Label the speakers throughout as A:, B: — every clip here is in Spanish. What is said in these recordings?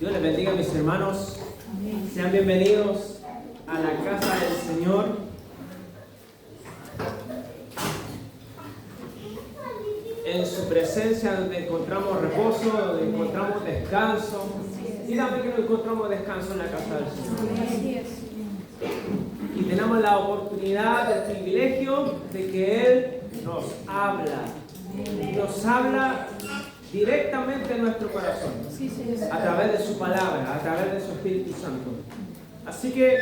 A: Dios les bendiga, mis hermanos. Sean bienvenidos a la casa del Señor. En su presencia, donde encontramos reposo, donde encontramos descanso. Y también que nos encontramos descanso en la casa del Señor. Y tenemos la oportunidad, el privilegio de que Él nos habla. Nos habla directamente en nuestro corazón, a través de su palabra, a través de su Espíritu Santo. Así que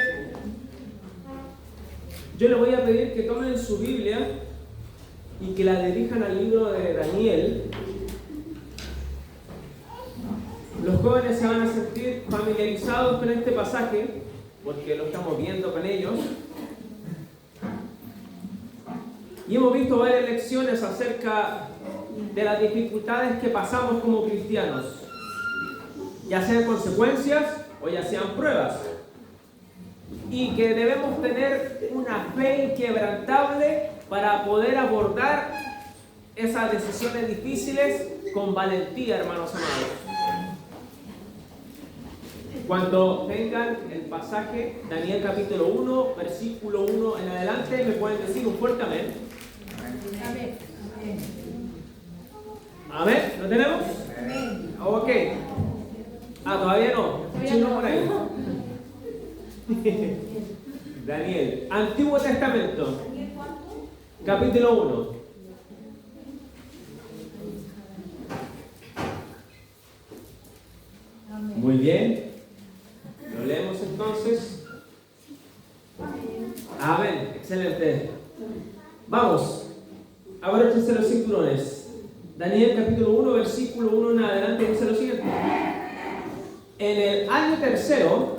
A: yo les voy a pedir que tomen su Biblia y que la dirijan al libro de Daniel. Los jóvenes se van a sentir familiarizados con este pasaje porque lo estamos viendo con ellos. Y hemos visto varias lecciones acerca de las dificultades que pasamos como cristianos, ya sean consecuencias o ya sean pruebas, y que debemos tener una fe inquebrantable para poder abordar esas decisiones difíciles con valentía, hermanos amados. Cuando tengan el pasaje, Daniel capítulo 1, versículo 1 en adelante, me pueden decir un fuerte amén.
B: Amén.
A: ¿Amén? ¿Lo tenemos?
B: Amén.
A: Ok. Todavía no. Chino por ahí. Daniel, Antiguo Testamento, capítulo 1. Muy bien. Lo leemos entonces. Amén. Excelente. Vamos. Abróchense los cinturones. Daniel capítulo 1, versículo 1 en adelante dice lo siguiente. En el año tercero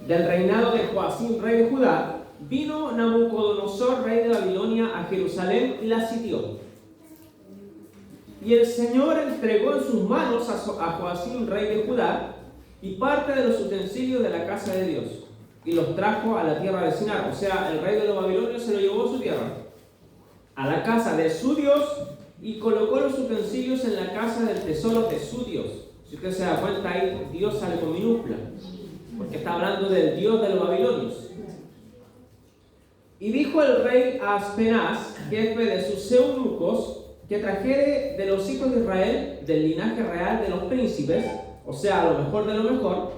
A: del reinado de Joacim, rey de Judá, vino Nabucodonosor, rey de Babilonia, a Jerusalén y la sitió. Y el Señor entregó en sus manos a Joacim, rey de Judá, y parte de los utensilios de la casa de Dios, y los trajo a la tierra de Sinar. O sea, el rey de los babilonios se lo llevó a su tierra, a la casa de su Dios, y colocó los utensilios en la casa del tesoro de su Dios. Si usted se da cuenta, ahí Dios sale con minúscula, porque está hablando del Dios de los babilonios. Y dijo el rey a Aspenaz, jefe de sus eunucos, que trajere de los hijos de Israel, del linaje real de los príncipes, o sea, lo mejor de lo mejor,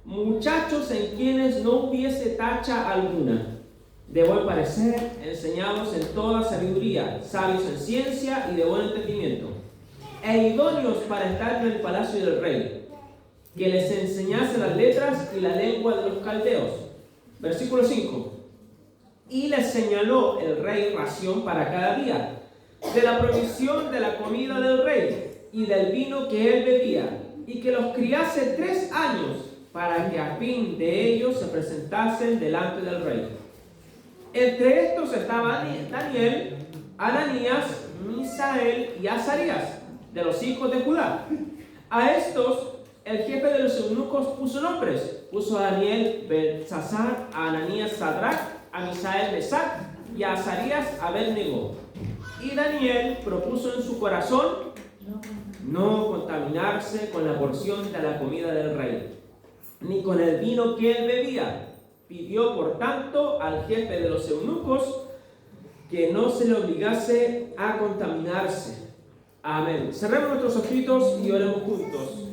A: muchachos en quienes no hubiese tacha alguna, de buen parecer, enseñados en toda sabiduría, sabios en ciencia y de buen entendimiento, e idóneos para estar en el palacio del rey, que les enseñase las letras y la lengua de los caldeos. Versículo 5. Y les señaló el rey ración para cada día, de la provisión de la comida del rey y del vino que él bebía, y que los criase 3 años, para que a fin de ellos se presentasen delante del rey. Entre estos estaban Daniel, Ananías, Misael y Azarías, de los hijos de Judá. A estos el jefe de los eunucos puso nombres. Puso a Daniel Belsasar, a Ananías Sadrach, a Misael Mesac y a Azarías Abednego. Y Daniel propuso en su corazón no contaminarse con la porción de la comida del rey, ni con el vino que él bebía. Pidió, por tanto, al jefe de los eunucos que no se le obligase a contaminarse. Amén. Cerremos nuestros ojitos y oremos juntos.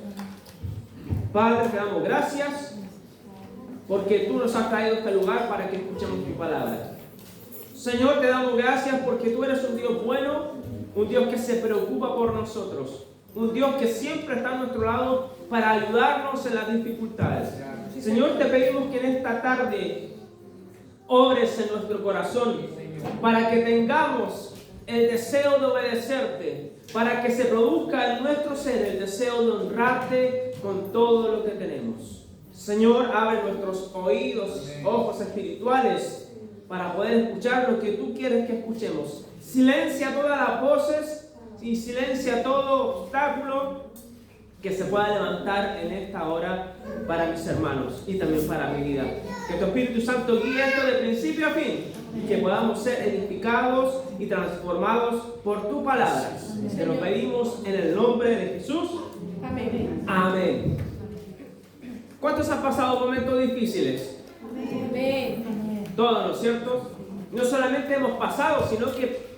A: Padre, te damos gracias porque tú nos has traído a este lugar para que escuchemos tu palabra. Señor, te damos gracias porque tú eres un Dios bueno, un Dios que se preocupa por nosotros, un Dios que siempre está a nuestro lado para ayudarnos en las dificultades. Señor, te pedimos que en esta tarde obres en nuestro corazón para que tengamos el deseo de obedecerte, para que se produzca en nuestro ser el deseo de honrarte con todo lo que tenemos. Señor, abre nuestros oídos, ojos espirituales para poder escuchar lo que tú quieres que escuchemos. Silencia todas las voces y silencia todo obstáculo que se pueda levantar en esta hora para mis hermanos y también para mi vida. Que tu Espíritu Santo guíe esto de principio a fin y que podamos ser edificados y transformados por tu palabra. Te lo pedimos en el nombre de Jesús.
B: Amén.
A: Amén. ¿Cuántos han pasado momentos difíciles?
B: Amén.
A: Todos, ¿no es cierto? No solamente hemos pasado, sino que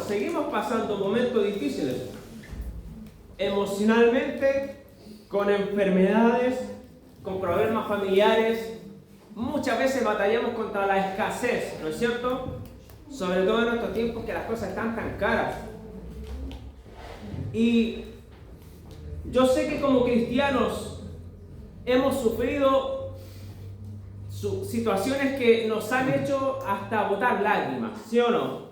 A: seguimos pasando momentos difíciles. Emocionalmente, con enfermedades, con problemas familiares. Muchas veces batallamos contra la escasez, ¿no es cierto? Sobre todo en nuestros tiempos que las cosas están tan caras. Y yo sé que como cristianos hemos sufrido situaciones que nos han hecho hasta botar lágrimas, ¿sí o no?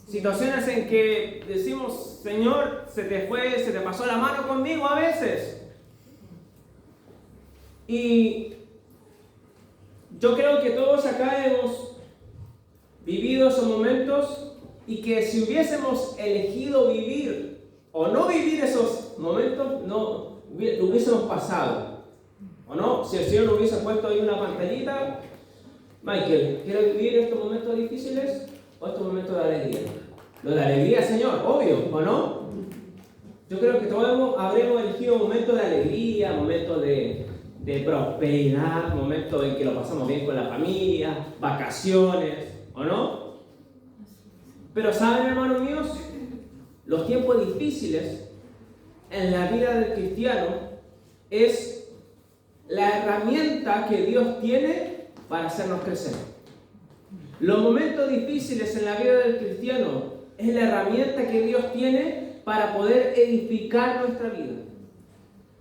A: Situaciones en que decimos, Señor, se te pasó la mano conmigo a veces. Y yo creo que todos acá hemos vivido esos momentos y que si hubiésemos elegido vivir o no vivir esos momentos, no lo hubiésemos pasado. ¿O no? Si el Señor nos hubiese puesto ahí una pantallita, Michael, ¿quieres vivir estos momentos difíciles o estos momentos de alegría? Lo de alegría, Señor, obvio, ¿o no? Yo creo que todos habremos elegido momentos de alegría, momentos de prosperidad, momentos en que lo pasamos bien con la familia, vacaciones, ¿o no? Pero ¿saben, hermanos míos? Los tiempos difíciles en la vida del cristiano es la herramienta que Dios tiene para hacernos crecer. Los momentos difíciles en la vida del cristiano es la herramienta que Dios tiene para poder edificar nuestra vida.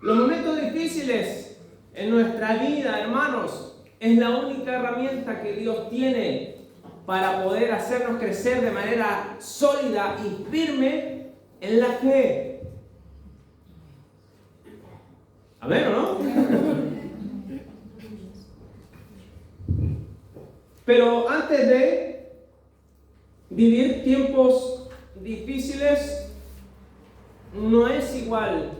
A: Los momentos difíciles en nuestra vida, hermanos, es la única herramienta que Dios tiene para poder hacernos crecer de manera sólida y firme en la fe. ¿Amén o no? Pero antes de vivir tiempos difíciles, no es igual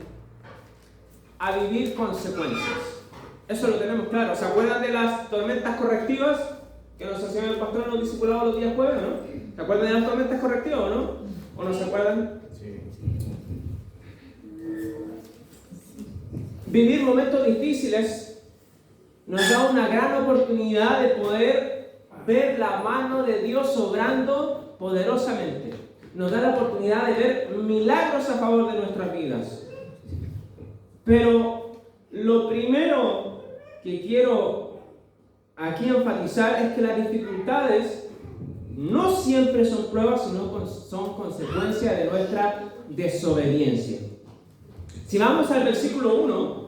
A: a vivir consecuencias. Eso lo tenemos claro. ¿Se acuerdan de las tormentas correctivas que nos hacían el pastor en los discipulados los días jueves, no? ¿Se acuerdan de las tormentas correctivas o no? ¿O no se acuerdan? Sí. Vivir momentos difíciles nos da una gran oportunidad de poder ver la mano de Dios obrando poderosamente. Nos da la oportunidad de ver milagros a favor de nuestras vidas. Pero lo primero que quiero aquí enfatizar es que las dificultades no siempre son pruebas, sino son consecuencia de nuestra desobediencia. Si vamos al versículo 1,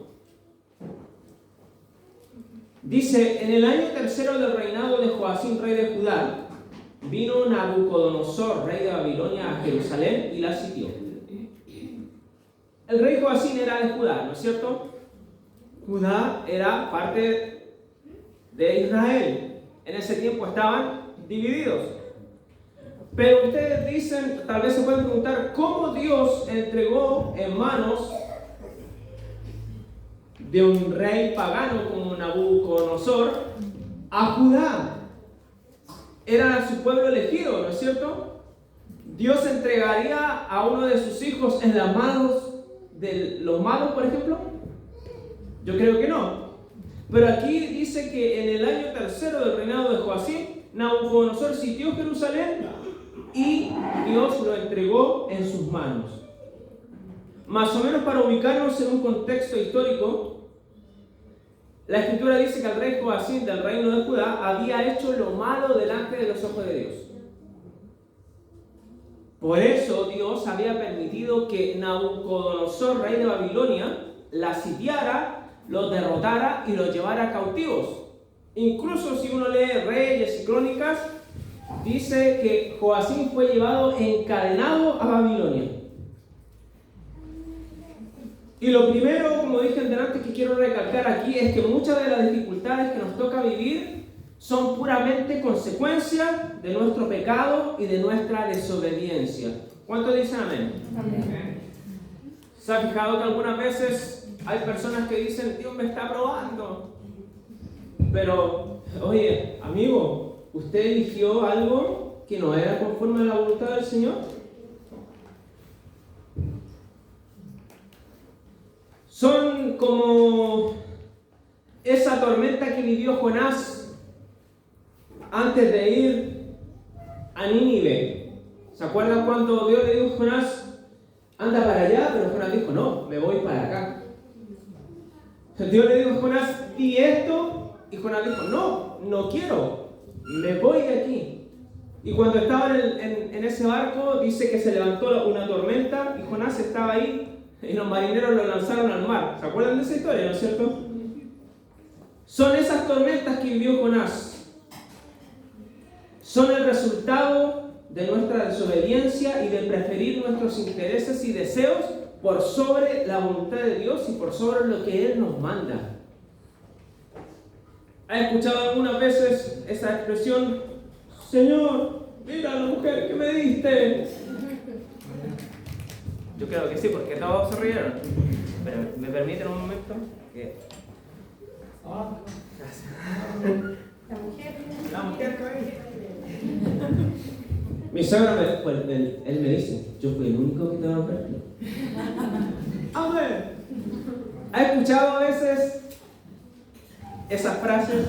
A: dice: en el año tercero del reinado de Joacim, rey de Judá, vino Nabucodonosor, rey de Babilonia, a Jerusalén y la sitió. El rey Joacim era de Judá, ¿no es cierto? Judá era parte de Israel. En ese tiempo estaban divididos. Pero ustedes dicen, tal vez se pueden preguntar, ¿cómo Dios entregó en manos de un rey pagano como Nabucodonosor a Judá? Era su pueblo elegido, ¿no es cierto? ¿Dios entregaría a uno de sus hijos en las manos de los malos, por ejemplo? Yo creo que no. Pero aquí dice que en el año tercero del reinado de Joacim, Nabucodonosor sitió Jerusalén y Dios lo entregó en sus manos. Más o menos para ubicarnos en un contexto histórico, la Escritura dice que el rey Joacim del reino de Judá había hecho lo malo delante de los ojos de Dios. Por eso Dios había permitido que Nabucodonosor, rey de Babilonia, la sitiara, los derrotara y los llevara cautivos. Incluso si uno lee Reyes y Crónicas, dice que Joacim fue llevado encadenado a Babilonia. Y lo primero, como dije antes, que quiero recalcar aquí es que muchas de las dificultades que nos toca vivir son puramente consecuencia de nuestro pecado y de nuestra desobediencia. ¿Cuántos dicen amén? Amén. ¿Se ha fijado que algunas veces hay personas que dicen, Dios me está probando? Pero, oye, amigo, ¿Usted eligió algo que no era conforme a la voluntad del Señor? Son como esa tormenta que vivió Jonás antes de ir a Nínive. ¿Se acuerdan cuando Dios le dijo a Jonás, anda para allá? Pero Jonás dijo, no, me voy para acá. Dios le dijo a Jonás, di esto, y Jonás dijo, no, no quiero, me voy de aquí. Y cuando estaban en ese barco, dice que se levantó una tormenta y Jonás estaba ahí y los marineros lo lanzaron al mar. ¿Se acuerdan de esa historia, no es cierto? Son esas tormentas que vivió Jonás. Son el resultado de nuestra desobediencia y de preferir nuestros intereses y deseos por sobre la voluntad de Dios y por sobre lo que Él nos manda. ¿Has escuchado algunas veces esa expresión? Señor, mira la mujer que me diste. Yo creo que sí, porque todos se rieron. Pero ¿me permiten un momento? Gracias. La mujer que mi suegra él me dice, yo fui el único que te va a ver. Amén. ¿Has escuchado a veces esas frases?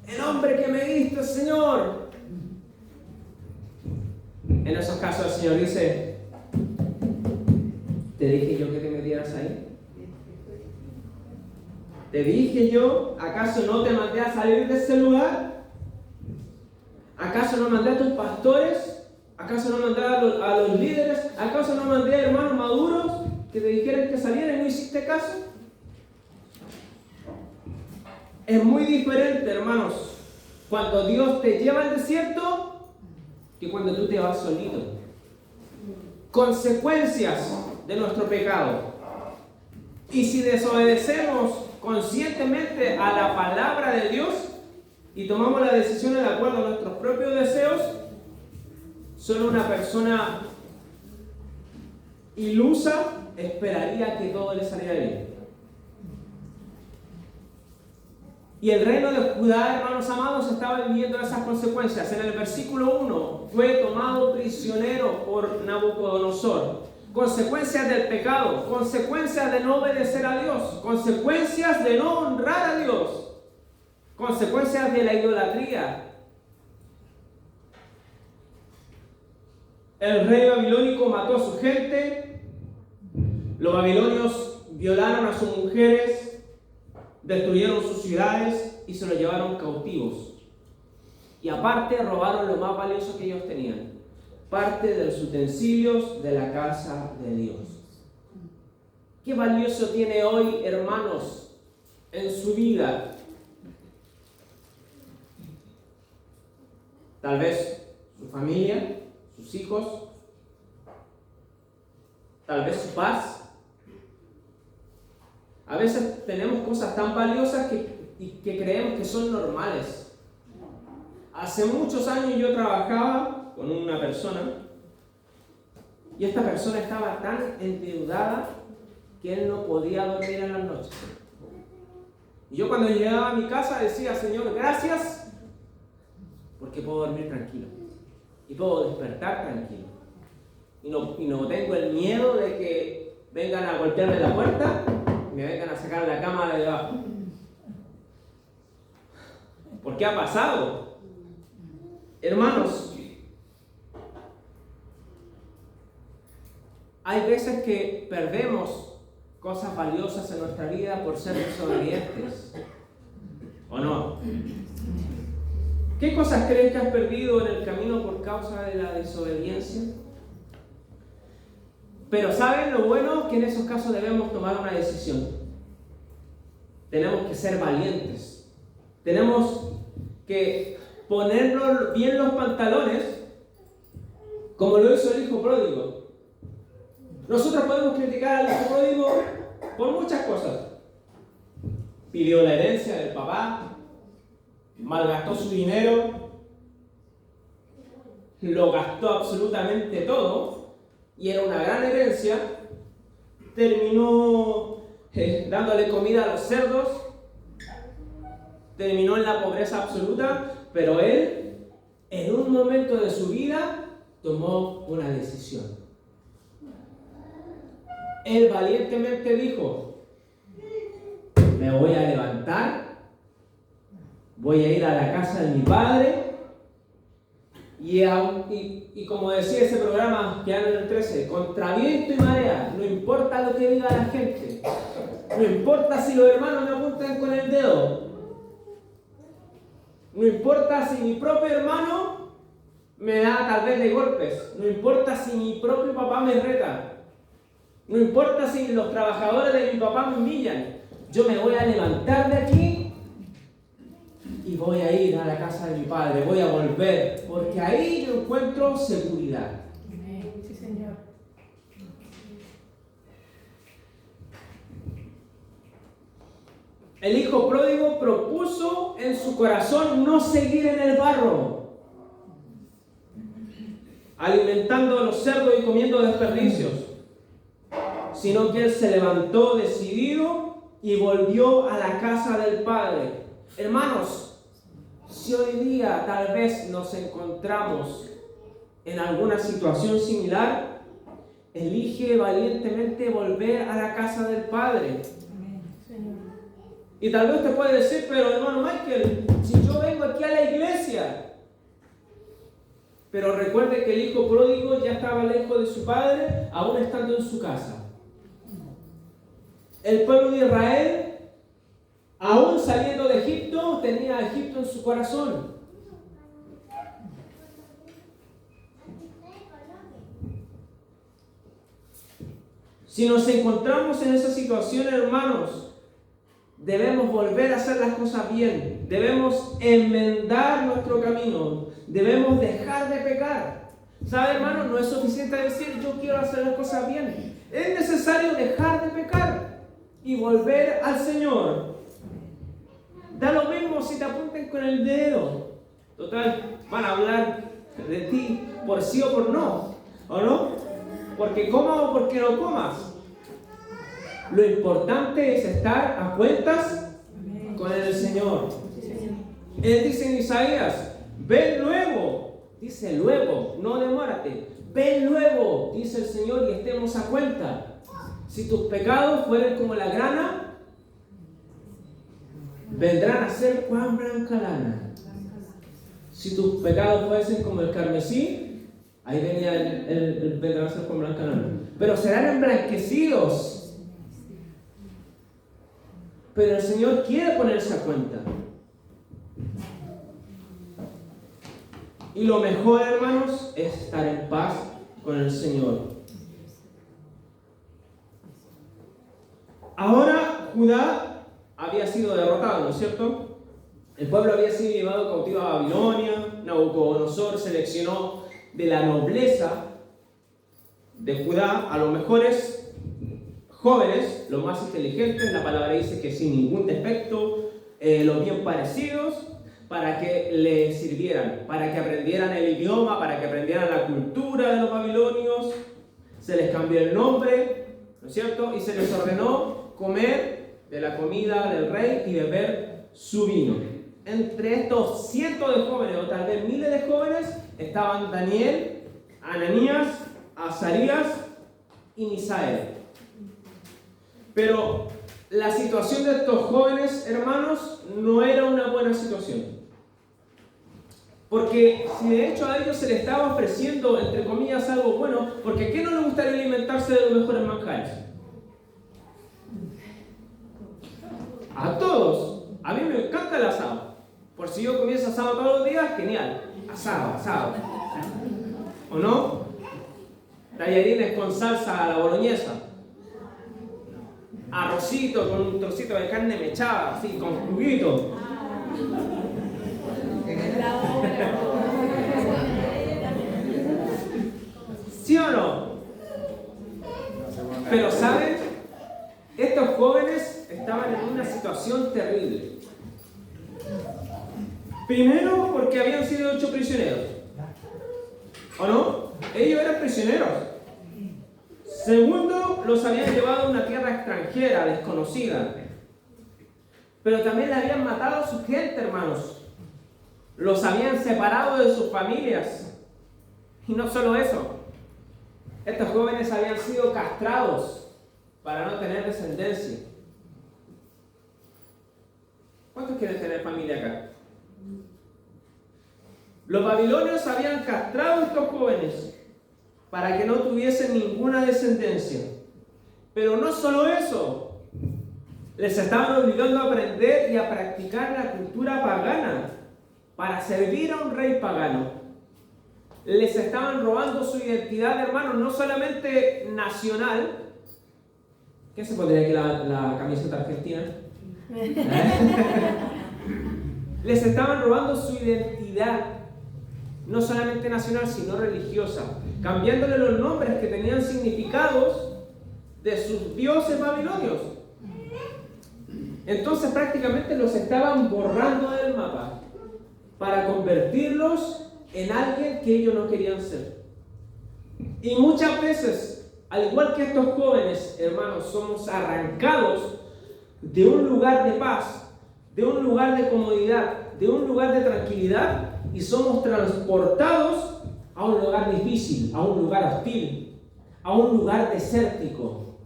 A: El hombre que me diste, Señor. En esos casos el Señor dice, ¿te dije yo que te metieras ahí? ¿Te dije yo? ¿Acaso no te mandé a salir de ese lugar? ¿Acaso no mandé a tus pastores? ¿Acaso no mandé a los líderes? ¿Acaso no mandé a hermanos maduros que te dijeran que salieran y no hiciste caso? Es muy diferente, hermanos, cuando Dios te lleva al desierto que cuando tú te vas solito. Consecuencias de nuestro pecado. Y si desobedecemos conscientemente a la palabra de Dios y tomamos las decisiones de acuerdo a nuestros propios deseos, solo una persona ilusa esperaría que todo le saliera bien. Y el reino de Judá, hermanos amados, estaba viviendo esas consecuencias. En el versículo 1, fue tomado prisionero por Nabucodonosor. Consecuencias del pecado, consecuencias de no obedecer a Dios, consecuencias de no honrar a Dios, consecuencias de la idolatría. El rey babilónico mató a su gente, los babilonios violaron a sus mujeres, destruyeron sus ciudades y se los llevaron cautivos. Y aparte robaron lo más valioso que ellos tenían, parte de los utensilios de la casa de Dios. ¿Qué valioso tiene hoy, hermanos, en su vida? Tal vez su familia, sus hijos, tal vez su paz. A veces tenemos cosas tan valiosas que creemos que son normales. Hace muchos años yo trabajaba con una persona y esta persona estaba tan endeudada que él no podía dormir en las noches. Y yo cuando llegaba a mi casa decía, Señor, gracias, porque puedo dormir tranquilo y puedo despertar tranquilo. Y no tengo el miedo de que vengan a golpearme la puerta y me vengan a sacar la cama de debajo. ¿Por qué ha pasado? Hermanos, hay veces que perdemos cosas valiosas en nuestra vida por ser desobedientes. ¿O no? ¿Qué cosas crees que has perdido en el camino por causa de la desobediencia? Pero ¿saben lo bueno? Que en esos casos debemos tomar una decisión. Tenemos que ser valientes. Tenemos que ponernos bien los pantalones, como lo hizo el hijo pródigo. Nosotros podemos criticar al hijo pródigo por muchas cosas. Pidió la herencia del papá, malgastó su dinero, lo gastó absolutamente todo, y era una gran herencia. Terminó dándole comida a los cerdos, terminó en la pobreza absoluta, pero él, en un momento de su vida, tomó una decisión. Él valientemente dijo: me voy a levantar, voy a ir a la casa de mi padre, y como decía ese programa que era en el 13, contra viento y marea, no importa lo que diga la gente, no importa si los hermanos me apuntan con el dedo, no importa si mi propio hermano me da tal vez de golpes, no importa si mi propio papá me reta, no importa si los trabajadores de mi papá me humillan, yo me voy a levantar de aquí y voy a ir a la casa de mi padre, voy a volver, porque ahí yo encuentro seguridad.
B: Sí, Señor.
A: El hijo pródigo propuso en su corazón no seguir en el barro, alimentando a los cerdos y comiendo desperdicios, sino que él se levantó decidido y volvió a la casa del Padre. Hermanos, si hoy día tal vez nos encontramos en alguna situación similar, elige valientemente volver a la casa del Padre. Y tal vez te puede decir: pero hermano Michael, si yo vengo aquí a la iglesia. Pero recuerde que el hijo pródigo ya estaba lejos de su padre, aún estando en su casa. El pueblo de Israel, aún saliendo de Egipto, tenía a Egipto en su corazón. Si nos encontramos en esa situación, hermanos, debemos volver a hacer las cosas bien. Debemos enmendar nuestro camino. Debemos dejar de pecar. ¿Sabe, hermano? No es suficiente decir: yo quiero hacer las cosas bien. Es necesario dejar de pecar y volver al Señor. Da lo mismo si te apuntan con el dedo. Total, van a hablar de ti por sí o por no. ¿O no? Porque comas o porque no comas. Lo importante es estar a cuentas con el Señor. Él dice en Isaías: ven luego, dice luego, no demórate. Ven luego, dice el Señor, y estemos a cuenta. Si tus pecados fueren como la grana, vendrán a ser cuán blanca lana. Si tus pecados fuesen como el carmesí, ahí venía vendrán a ser como blanca lana. Pero serán emblanquecidos. Pero el Señor quiere ponerse a cuenta. Y lo mejor, hermanos, es estar en paz con el Señor. Ahora Judá había sido derrotado, ¿no es cierto? El pueblo había sido llevado cautivo a Babilonia. Nabucodonosor seleccionó de la nobleza de Judá a los mejores jóvenes, los más inteligentes, la palabra dice que sin ningún defecto, los bien parecidos, para que le sirvieran, para que aprendieran el idioma, para que aprendieran la cultura de los babilonios. Se les cambió el nombre, ¿no es cierto? Y se les ordenó comer de la comida del rey y beber su vino. Entre estos cientos de jóvenes, o tal vez miles de jóvenes, estaban Daniel, Ananías, Azarías y Misael. Pero la situación de estos jóvenes, hermanos, no era una buena situación. Porque si de hecho a ellos se les estaba ofreciendo, entre comillas, algo bueno, porque ¿a qué no les gustaría alimentarse de los mejores manjares? A todos. A mí me encanta el asado. Por si yo comienzo asado todos los días, genial. Asado. ¿O no? Tallarines con salsa a la boloñesa. Arrocito con un trocito de carne mechada, así, con juguito. ¿Sí o no? Pero ¿saben? Estos jóvenes estaban en una situación terrible. Primero, porque habían sido hechos prisioneros. ¿O no? Ellos eran prisioneros. Segundo, los habían llevado a una tierra extranjera, desconocida. Pero también le habían matado a su gente, hermanos. los habían separado de sus familias. Y no solo eso, estos jóvenes habían sido castrados para no tener descendencia. ¿Cuántos quieren tener familia acá? Los babilonios habían castrado a estos jóvenes para que no tuviesen ninguna descendencia. Pero no solo eso, les estaban obligando a aprender y a practicar la cultura pagana para servir a un rey pagano. Les estaban robando su identidad, hermanos, no solamente nacional. ¿Qué se pondría aquí la camiseta argentina? Les estaban robando su identidad, no solamente nacional, sino religiosa, cambiándole los nombres que tenían significados de sus dioses babilonios. Entonces prácticamente los estaban borrando del mapa para convertirlos en alguien que ellos no querían ser. Y muchas veces, al igual que estos jóvenes, hermanos, somos arrancados de un lugar de paz, de un lugar de comodidad, de un lugar de tranquilidad, y somos transportados a un lugar difícil, a un lugar hostil, a un lugar desértico.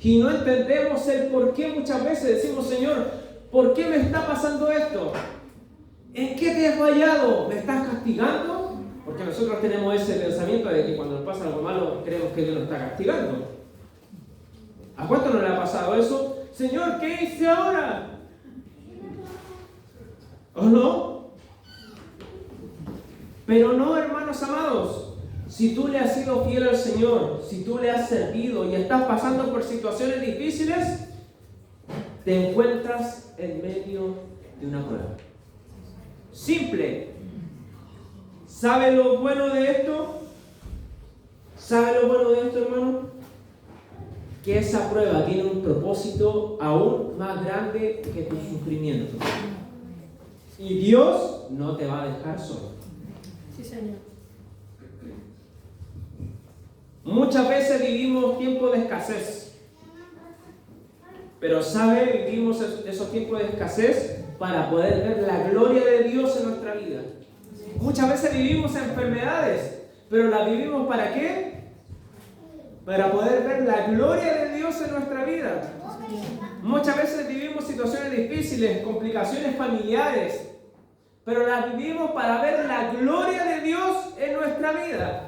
A: Y no entendemos el por qué. Muchas veces decimos: Señor, ¿por qué me está pasando esto? ¿En qué te he fallado? ¿Me estás castigando? Porque nosotros tenemos ese pensamiento de que cuando nos pasa algo malo creemos que Dios nos está castigando. ¿A cuánto no le ha pasado eso? Señor, ¿qué hice ahora? ¿O no? Pero no, hermanos amados. Si tú le has sido fiel al Señor, si tú le has servido y estás pasando por situaciones difíciles, te encuentras en medio de una prueba. Simple. ¿Sabe lo bueno de esto? ¿Sabe lo bueno de esto, hermano? Que esa prueba tiene un propósito aún más grande que tu sufrimiento. Y Dios no te va a dejar solo.
B: Sí, Señor.
A: Muchas veces vivimos tiempos de escasez. Pero ¿sabe? Vivimos esos tiempos de escasez para poder ver la gloria de Dios en nuestra vida. Muchas veces vivimos enfermedades, pero las vivimos ¿para qué? Para poder ver la gloria de Dios en nuestra vida. Muchas veces vivimos situaciones difíciles, complicaciones familiares, pero las vivimos para ver la gloria de Dios en nuestra vida.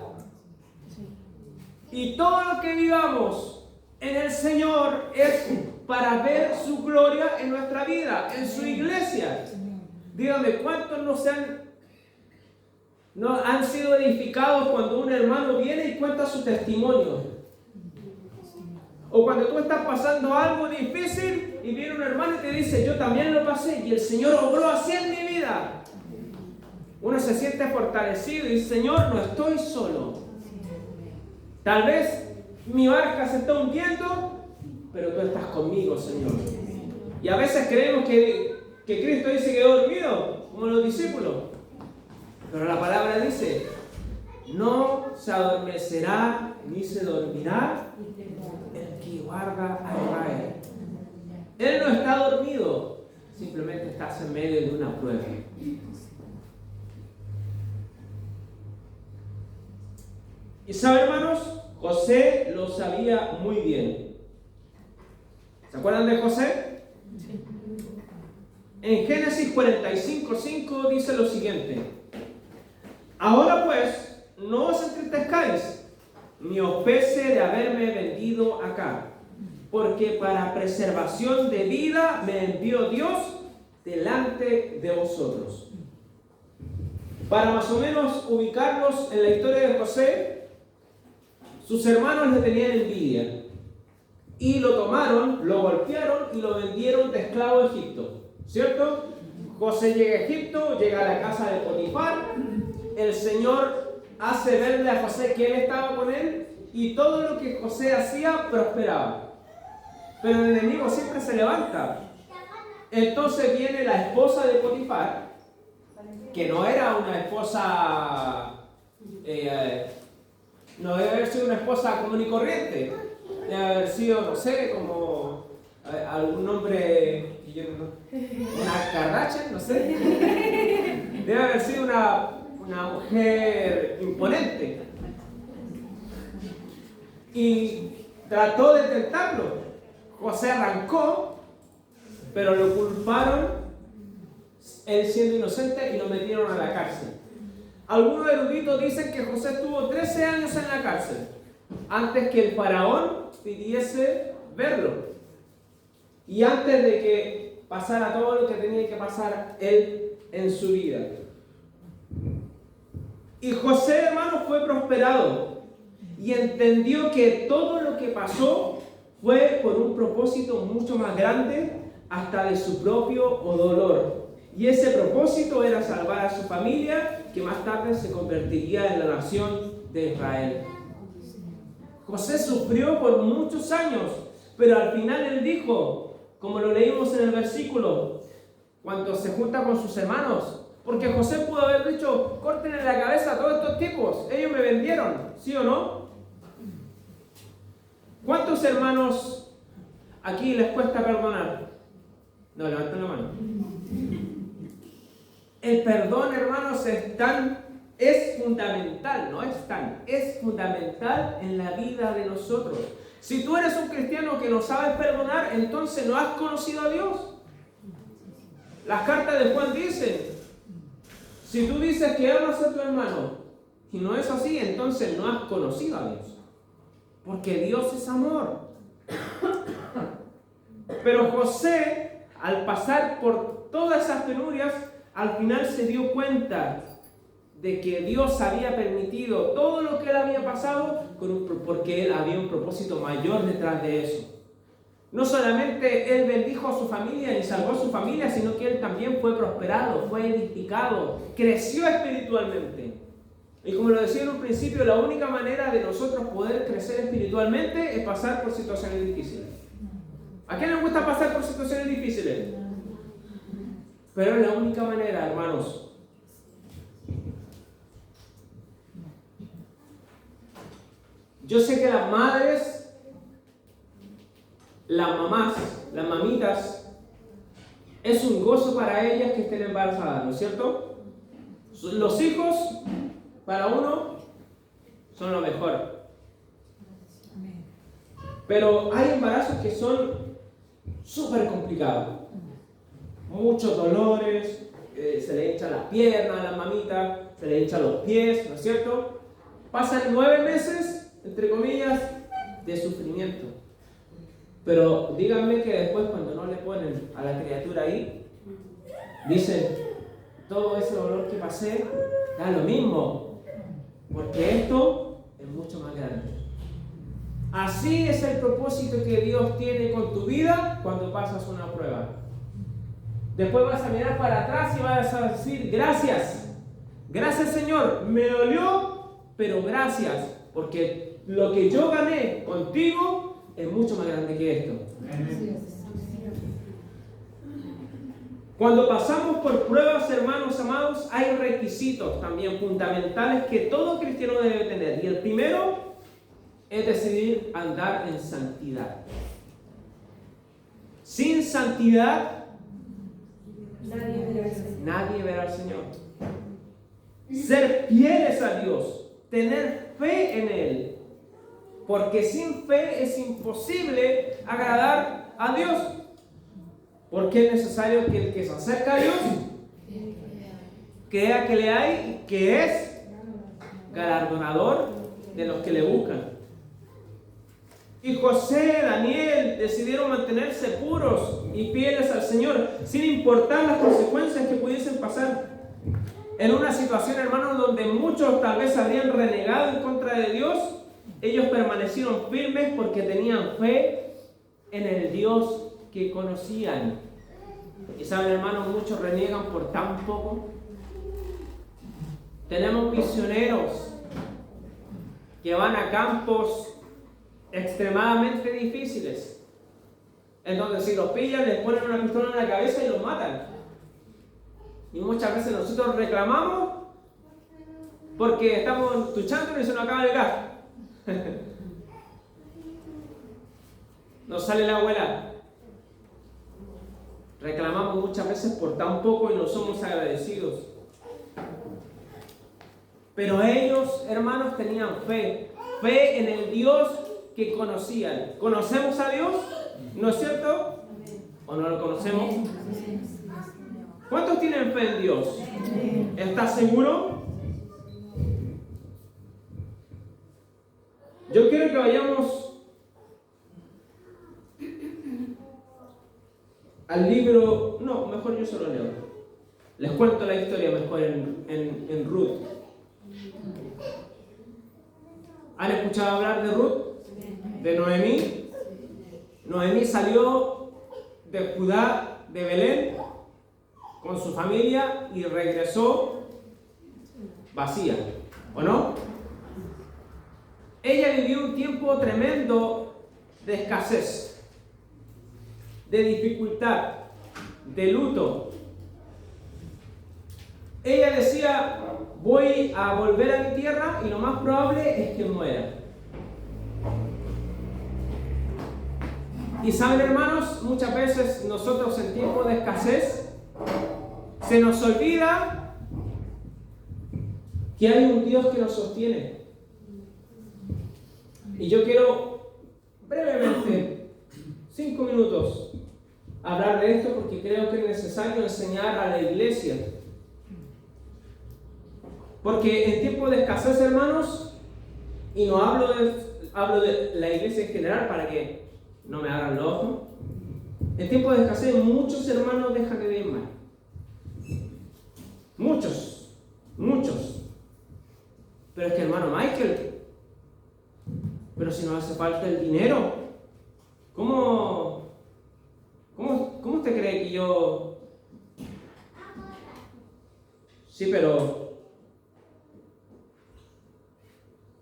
A: Y todo lo que vivamos en el Señor es para ver su gloria en nuestra vida, en su iglesia. Dígame, ¿cuántos no han sido edificados cuando un hermano viene y cuenta su testimonio? O cuando tú estás pasando algo difícil y viene un hermano y te dice: yo también lo pasé y el Señor obró así en mi vida. Uno se siente fortalecido y dice: Señor, no estoy solo. Tal vez mi barca se está hundiendo, pero tú estás conmigo, Señor. Y a veces creemos que Cristo ahí se quedó dormido, como los discípulos. Pero la palabra dice: no se adormecerá ni se dormirá el que guarda a Israel. Él no está dormido, simplemente estás en medio de una prueba. Y sabe, hermanos, José lo sabía muy bien. ¿Se acuerdan de José? En Génesis 45:5 dice lo siguiente: ahora pues, no os entristezcáis, ni os pese de haberme vendido acá, porque para preservación de vida me envió Dios delante de vosotros. Para más o menos ubicarlos en la historia de José, sus hermanos le tenían envidia y lo tomaron, lo golpearon y lo vendieron de esclavo a Egipto, ¿cierto? José llega a Egipto, llega a la casa de Potifar, el Señor hace verle a José que él estaba con él y todo lo que José hacía prosperaba. Pero el enemigo siempre se levanta. Entonces viene la esposa de Potifar, que no era una esposa, no debe haber sido una esposa común y corriente, debe haber sido, no sé, como algún hombre que yo una Kardashian, no sé. Debe haber sido una mujer imponente. Y trató de tentarlo. José arrancó, pero lo culparon, él siendo inocente, y lo metieron a la cárcel. Algunos eruditos dicen que José estuvo 13 años en la cárcel, antes que el faraón pidiese verlo. Y antes de que pasara todo lo que tenía que pasar él en su vida. Y José, hermano, fue prosperado y entendió que todo lo que pasó fue por un propósito mucho más grande, hasta de su propio dolor. Y ese propósito era salvar a su familia, que más tarde se convertiría en la nación de Israel. José sufrió por muchos años, pero al final él dijo, como lo leímos en el versículo, cuando se junta con sus hermanos, porque José pudo haber dicho, córtenle la cabeza a todos estos tipos, ellos me vendieron, ¿sí o no? ¿Cuántos hermanos aquí les cuesta perdonar? No, levanten la mano. El perdón, hermanos, es fundamental, no es fundamental en la vida de nosotros. Si tú eres un cristiano que no sabes perdonar, entonces no has conocido a Dios. Las cartas de Juan dicen, si tú dices que amas a tu hermano y no es así, entonces no has conocido a Dios. Porque Dios es amor. Pero José, al pasar por todas esas penurias, al final se dio cuenta de que Dios había permitido todo lo que él había pasado porque él había un propósito mayor detrás de eso. No solamente él bendijo a su familia y salvó a su familia, sino que él también fue prosperado, fue edificado, creció espiritualmente. Y como lo decía en un principio, la única manera de nosotros poder crecer espiritualmente es pasar por situaciones difíciles. ¿A quién le gusta pasar por situaciones difíciles? Pero es la única manera, hermanos. Yo sé que las madres, las mamás, las mamitas, es un gozo para ellas que estén embarazadas, ¿no es cierto? Los hijos, para uno, son lo mejor. Pero hay embarazos que son súper complicados. Muchos dolores, se le hinchan las piernas a las mamitas, se le hinchan los pies, ¿no es cierto? Pasan 9 meses, entre comillas, de sufrimiento. Pero díganme que después, cuando no le ponen a la criatura ahí, dicen, todo ese dolor que pasé, da lo mismo, porque esto es mucho más grande. Así es el propósito que Dios tiene con tu vida cuando pasas una prueba. Después vas a mirar para atrás y vas a decir, gracias. Gracias, Señor, me dolió, pero gracias, porque lo que yo gané contigo es mucho más grande que esto. Cuando pasamos por pruebas, hermanos amados, hay requisitos también fundamentales que todo cristiano debe tener. Y el primero es decidir andar en santidad. Sin santidad, nadie verá al Señor. Ser fieles a Dios, tener fe en Él, porque sin fe es imposible agradar a Dios, porque es necesario que el que se acerca a Dios crea que le hay y que es galardonador de los que le buscan. Y José, Daniel decidieron mantenerse puros y fieles al Señor, sin importar las consecuencias que pudiesen pasar. En una situación, hermanos, donde muchos tal vez habrían renegado en contra de Dios, ellos permanecieron firmes porque tenían fe en el Dios que conocían. Y saben, hermanos, muchos reniegan por tan poco. Tenemos misioneros que van a campos extremadamente difíciles, en donde si los pillan les ponen una pistola en la cabeza y los matan. Y muchas veces nosotros reclamamos porque estamos luchando y se nos acaba el gas. Nos sale la abuela Reclamamos muchas veces por tan poco y no somos agradecidos. Pero ellos, hermanos, tenían fe en el Dios que conocían. ¿Conocemos a Dios? ¿No es cierto? ¿O no lo conocemos? ¿Cuántos tienen fe en Dios? ¿Estás seguro? Yo quiero que vayamos al libro. No, mejor yo solo leo. Les cuento la historia mejor en Ruth. ¿Han escuchado hablar de Ruth? ¿De Noemí? Noemí salió de Judá, de Belén, con su familia y regresó vacía, ¿o no? Ella vivió un tiempo tremendo de escasez, de dificultad, de luto. Ella decía: voy a volver a mi tierra y lo más probable es que muera. Y saben, hermanos, muchas veces nosotros en tiempos de escasez se nos olvida que hay un Dios que nos sostiene. Y yo quiero brevemente, 5 minutos, hablar de esto porque creo que es necesario enseñar a la iglesia. Porque en tiempos de escasez, hermanos, y no hablo de la iglesia en general para que no me hagan los ojos, en tiempos de escasez muchos hermanos dejan de vivir mal. Muchos. Pero es que, hermano Michael, pero si nos hace falta el dinero, ¿cómo usted cree que yo? Sí, pero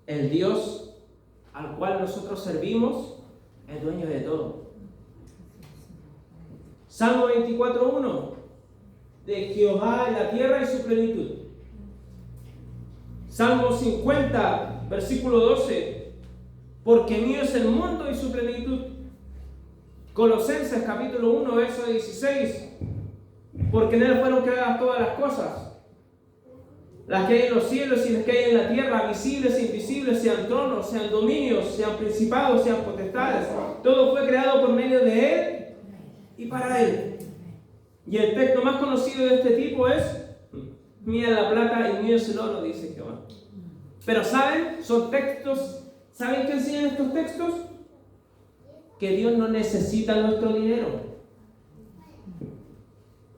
A: el Dios al cual nosotros servimos es dueño de todo. Salmo 24:1, de Jehová es la tierra y su plenitud. Salmo 50, versículo 12, porque mío es el mundo y su plenitud. Colosenses capítulo 1, verso 16, porque en él fueron creadas todas las cosas, las que hay en los cielos y las que hay en la tierra, visibles e invisibles, sean tronos, sean dominios, sean principados, sean potestades. Todo fue creado por medio de él y para él. Y el texto más conocido de este tipo es: mía es la plata y mío es el oro, dice Jehová. Pero ¿saben? Son textos. ¿Saben qué enseñan estos textos? Que Dios no necesita nuestro dinero.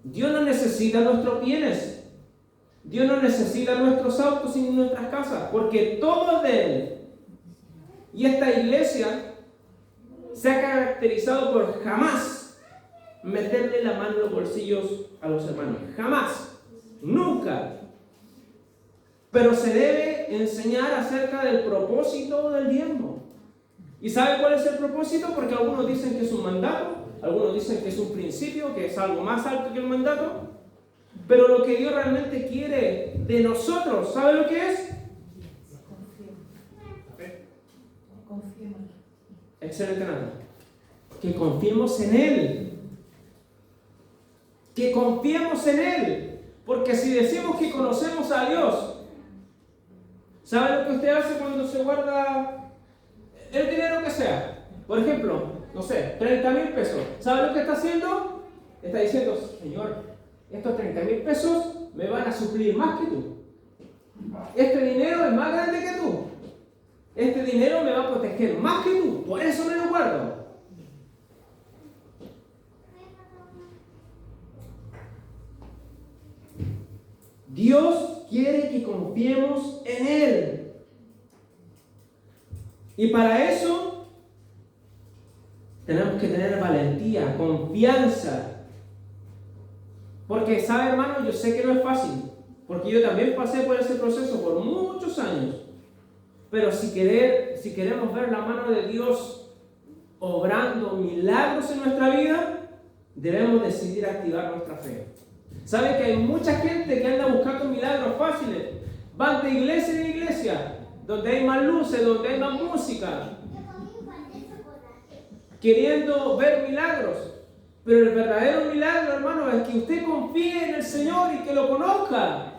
A: Dios no necesita nuestros bienes. Dios no necesita nuestros autos ni nuestras casas, porque todo es de Él. Y esta iglesia se ha caracterizado por jamás meterle la mano en los bolsillos a los hermanos. Jamás. Nunca. Pero se debe enseñar acerca del propósito del diezmo. ¿Y sabe cuál es el propósito? Porque algunos dicen que es un mandato, algunos dicen que es un principio, que es algo más alto que el mandato. Pero lo que Dios realmente quiere de nosotros, ¿sabe lo que es? Excelente, nada. Que confiemos en Él. Que confiemos en Él. Porque si decimos que conocemos a Dios, ¿sabe lo que usted hace cuando se guarda el dinero que sea? Por ejemplo, no sé, 30,000 pesos. ¿Sabe lo que está haciendo? Está diciendo: Señor, estos 30,000 pesos me van a suplir más que tú. Este dinero es más grande que tú. Este dinero me va a proteger más que tú. Por eso me lo guardo. Dios quiere que confiemos en Él. Y para eso tenemos que tener valentía, confianza. Porque, ¿sabe, hermano? Yo sé que no es fácil. Porque yo también pasé por ese proceso por muchos años. Pero si queremos ver la mano de Dios obrando milagros en nuestra vida, debemos decidir activar nuestra fe. ¿Sabe que hay mucha gente que anda buscando milagros fáciles? Van de iglesia en iglesia, donde hay más luces, donde hay más música, queriendo ver milagros. Pero el verdadero milagro, hermano, es que usted confíe en el Señor y que lo conozca.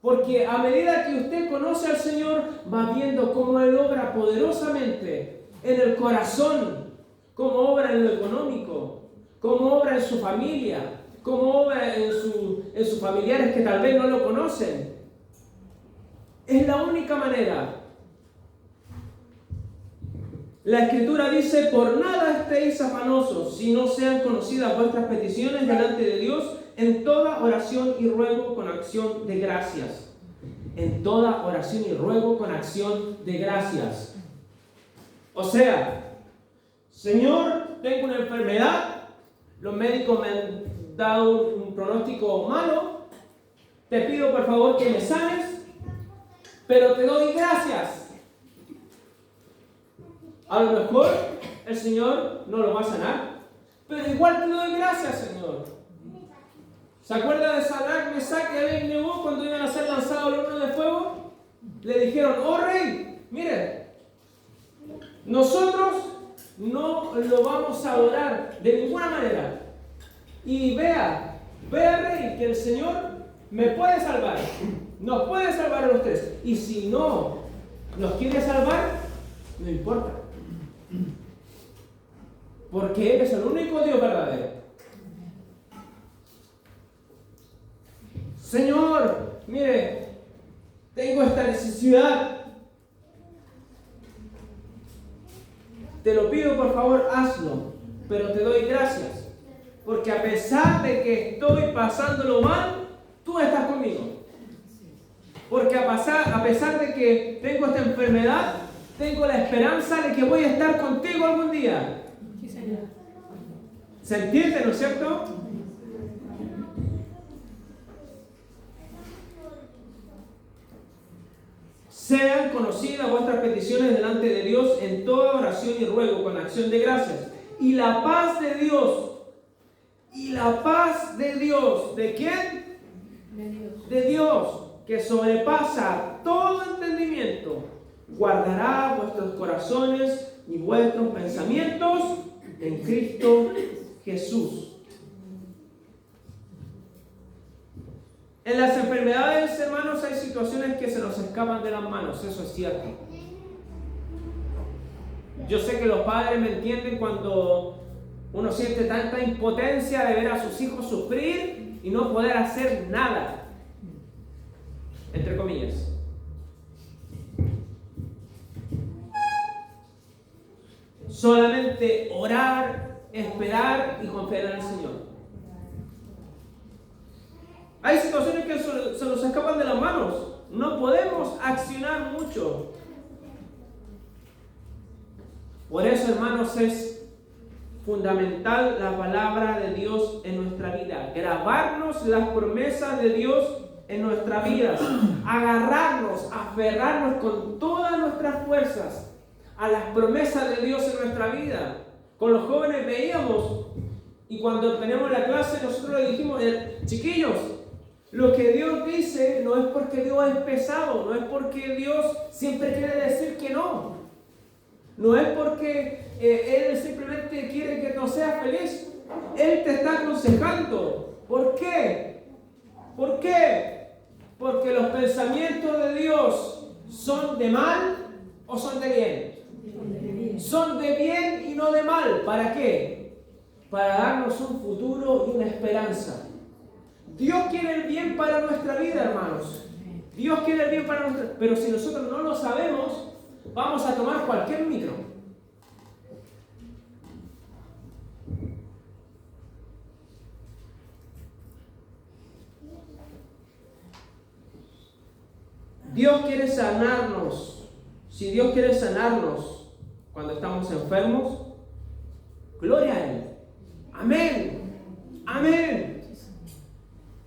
A: Porque a medida que usted conoce al Señor, va viendo cómo Él obra poderosamente en el corazón, cómo obra en lo económico, cómo obra en su familia, cómo obra en sus familiares que tal vez no lo conocen. Es la única manera. La Escritura dice: por nada estéis afanosos, si no sean conocidas vuestras peticiones delante de Dios, en toda oración y ruego con acción de gracias. En toda oración y ruego con acción de gracias. O sea, Señor, tengo una enfermedad, los médicos me han dado un pronóstico malo, te pido por favor que me sanes, pero te doy gracias. A lo mejor el Señor no lo va a sanar, pero igual te doy gracias, Señor. ¿Se acuerda de Sadrach, Mesach y Abednego cuando iban a ser lanzados al horno de fuego? Le dijeron: oh rey, mire, nosotros no lo vamos a adorar de ninguna manera. Y vea rey, que el Señor me puede salvar, nos puede salvar a los tres. Y si no nos quiere salvar, no importa, porque Él es el único Dios verdadero. Señor, mire, tengo esta necesidad, te lo pido por favor, hazlo, pero te doy gracias, porque a pesar de que estoy pasándolo mal, tú estás conmigo. Porque a pesar de que tengo esta enfermedad, tengo la esperanza de que voy a estar contigo algún día.
B: Sí, Señor.
A: ¿Se entiende, no es cierto? Sean conocidas vuestras peticiones delante de Dios en toda oración y ruego con acción de gracias. Y la paz de Dios, ¿de quién?
B: De Dios.
A: De Dios, que sobrepasa todo entendimiento, guardará vuestros corazones y vuestros pensamientos en Cristo Jesús. En las enfermedades, hermanos, hay situaciones que se nos escapan de las manos, eso es cierto. Yo sé que los padres me entienden cuando uno siente tanta impotencia de ver a sus hijos sufrir y no poder hacer nada, entre comillas. Solamente orar, esperar y confiar en el Señor. Hay situaciones que se nos escapan de las manos. No podemos accionar mucho. Por eso, hermanos, es fundamental la palabra de Dios en nuestra vida. Grabarnos las promesas de Dios en nuestra vida. Agarrarnos, aferrarnos con todas nuestras fuerzas a las promesas de Dios en nuestra vida. Con los jóvenes veíamos, y cuando tenemos la clase nosotros le dijimos: chiquillos, lo que Dios dice no es porque Dios es pesado, no es porque Dios siempre quiere decir que no. No es porque Él simplemente quiere que no seas feliz. Él te está aconsejando. ¿Por qué? ¿Por qué? Porque los pensamientos de Dios son de mal o son de bien. Son de bien y no de mal. ¿Para qué? Para darnos un futuro y una esperanza. Dios quiere el bien para nuestra vida, hermanos. Dios quiere el bien para nuestra vida. Pero si nosotros no lo sabemos, vamos a tomar cualquier micro. Dios quiere sanarnos. Si Dios quiere sanarnos cuando estamos enfermos, gloria a Él. Amén. Amén.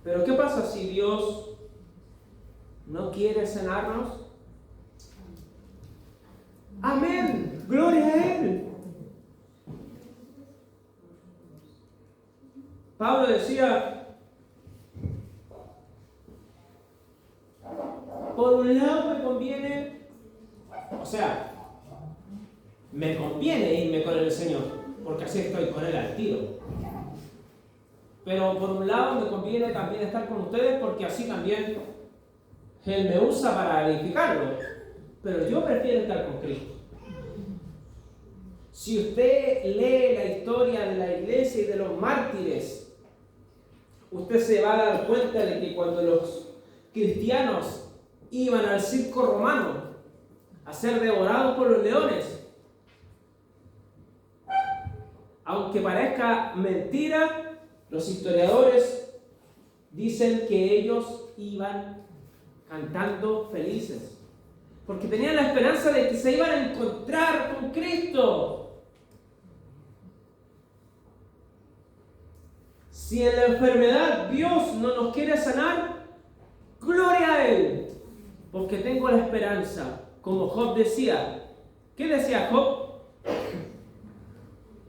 A: Pero ¿qué pasa si Dios no quiere sanarnos? Amén. Gloria a Él. Pablo decía: por un lado me conviene, me conviene irme con el Señor, porque así estoy con Él al tiro. pero por un lado me conviene también estar con ustedes porque así también Él me usa para edificarlo. Pero yo prefiero estar con Cristo. Si usted lee la historia de la iglesia y de los mártires, usted se va a dar cuenta de que cuando los cristianos iban al circo romano a ser devorados por los leones, aunque parezca mentira, los historiadores dicen que ellos iban cantando felices, porque tenían la esperanza de que se iban a encontrar con Cristo. Si en la enfermedad Dios no nos quiere sanar, gloria a Él, porque tengo la esperanza, como Job decía. ¿Qué decía Job?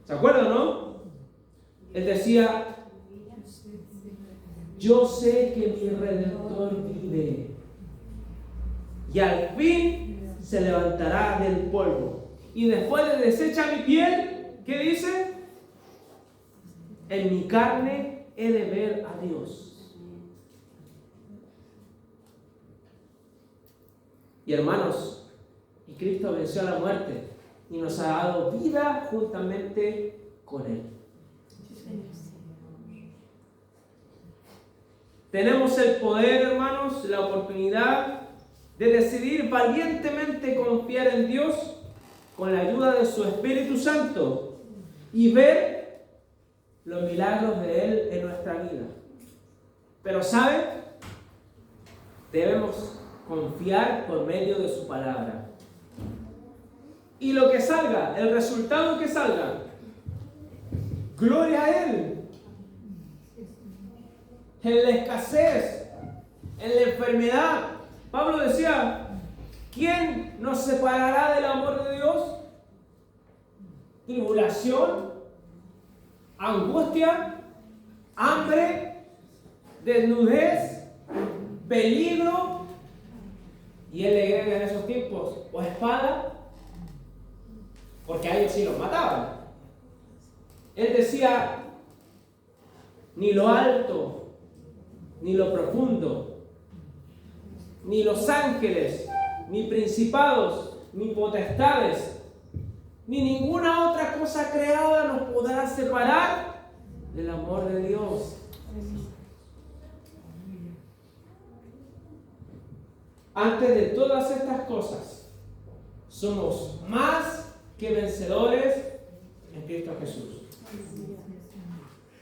A: ¿Se acuerdan, no? Él decía: yo sé que mi Redentor vive y al fin se levantará del polvo. Y después de deshecha mi piel, ¿qué dice? En mi carne he de ver a Dios. Y hermanos, y Cristo venció a la muerte y nos ha dado vida juntamente con Él. Tenemos el poder, hermanos, la oportunidad de decidir valientemente confiar en Dios con la ayuda de su Espíritu Santo y ver los milagros de Él en nuestra vida. Pero ¿sabe? Debemos confiar por medio de su palabra. Y lo que salga, el resultado que salga, gloria a Él. En la escasez, en la enfermedad, Pablo decía: ¿quién nos separará del amor de Dios? Tribulación, angustia, hambre, desnudez, peligro. Y él le agrega en esos tiempos: o espada, porque a ellos sí los mataban. Él decía: ni lo alto, ni lo profundo, ni los ángeles, ni principados, ni potestades, ni ninguna otra cosa creada nos podrá separar del amor de Dios. Antes de todas estas cosas, somos más que vencedores en Cristo Jesús.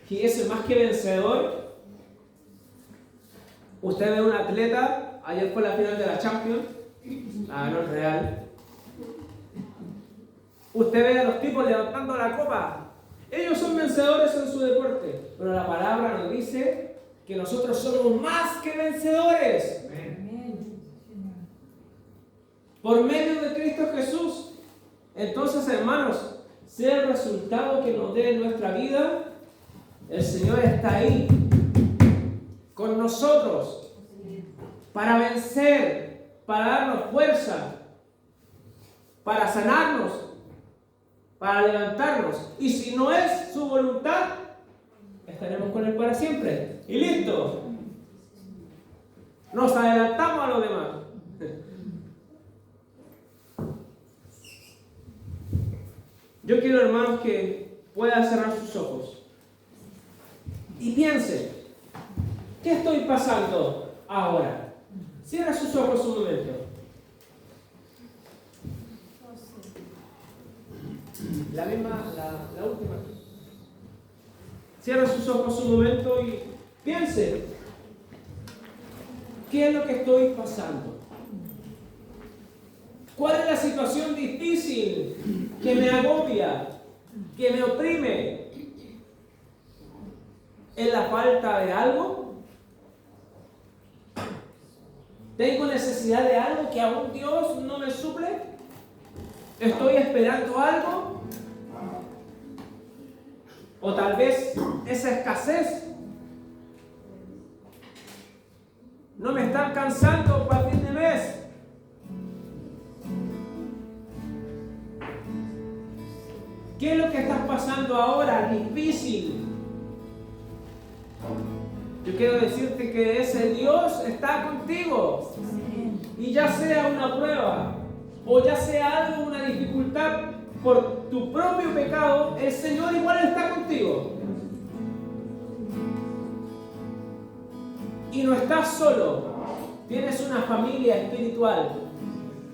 A: Y ese más que vencedor, usted ve un atleta, ayer fue la final de la Champions, la ganó el Real. Usted ve a los tipos levantando la copa. Ellos son vencedores en su deporte, pero la palabra nos dice que nosotros somos más que vencedores. Por medio de Cristo Jesús. Entonces, hermanos, sea el resultado que nos dé en nuestra vida, el Señor está ahí con nosotros para vencer, para darnos fuerza, para sanarnos, para levantarnos. Y si no es su voluntad, estaremos con Él para siempre. Y listo. Nos adelantamos a los demás. Yo quiero, hermanos, que puedan cerrar sus ojos y piense: ¿qué estoy pasando ahora? Cierra sus ojos un momento. La última. Cierra sus ojos un momento y piense: ¿qué es lo que estoy pasando? ¿Cuál es la situación difícil que me agobia, que me oprime? ¿Es la falta de algo? ¿Tengo necesidad de algo que aún Dios no me suple? ¿Estoy esperando algo? ¿O tal vez esa escasez no me está alcanzando para fin de mes? ¿Qué es lo que estás pasando ahora difícil? Yo quiero decirte que ese Dios está contigo. Y ya sea una prueba o ya sea algo, una dificultad por tu propio pecado, el Señor igual está contigo. Y no estás solo, tienes una familia espiritual.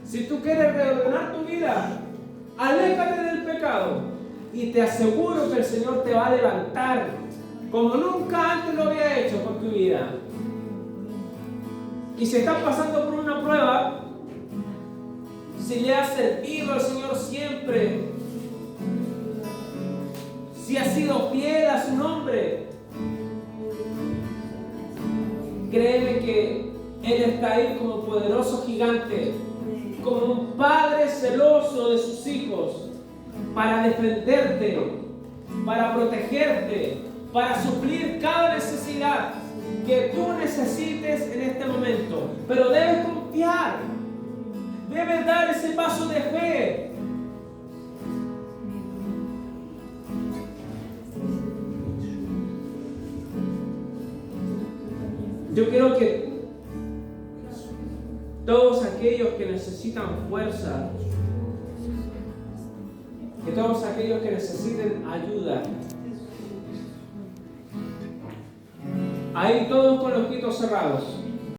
A: Si tú quieres reordenar tu vida, aléjate del pecado y te aseguro que el Señor te va a levantar como nunca antes lo había hecho por tu vida. Y si estás pasando por una prueba, si le has servido al Señor siempre, si has sido fiel a su nombre, créeme que Él está ahí como poderoso gigante, como un padre celoso de sus hijos, para defenderte, para protegerte, para suplir cada necesidad que tú necesites en este momento. Pero debes confiar, debes dar ese paso de fe. Yo quiero que todos aquellos que necesitan fuerza, que todos aquellos que necesiten ayuda, ahí todos con los ojitos cerrados,